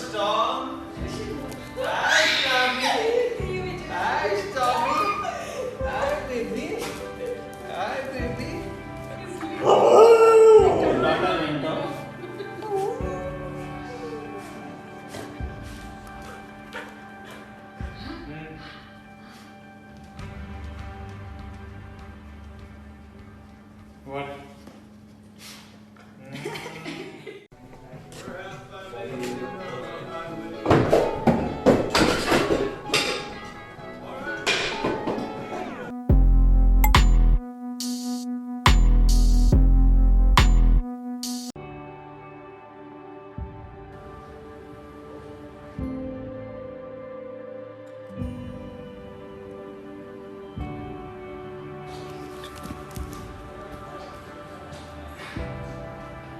Storm. Hi, Tommy. Hi, Stormy. Hi, baby. Hi, baby. Daughter Minto. What?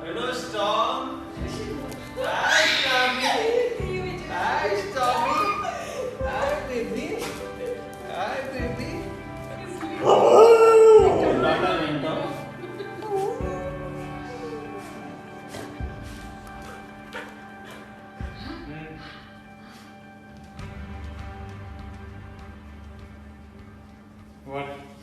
Hello, Storm. Hi, Tommy. Hi, Stormy. Hi, baby. Hi, baby. Daughter Minto. What?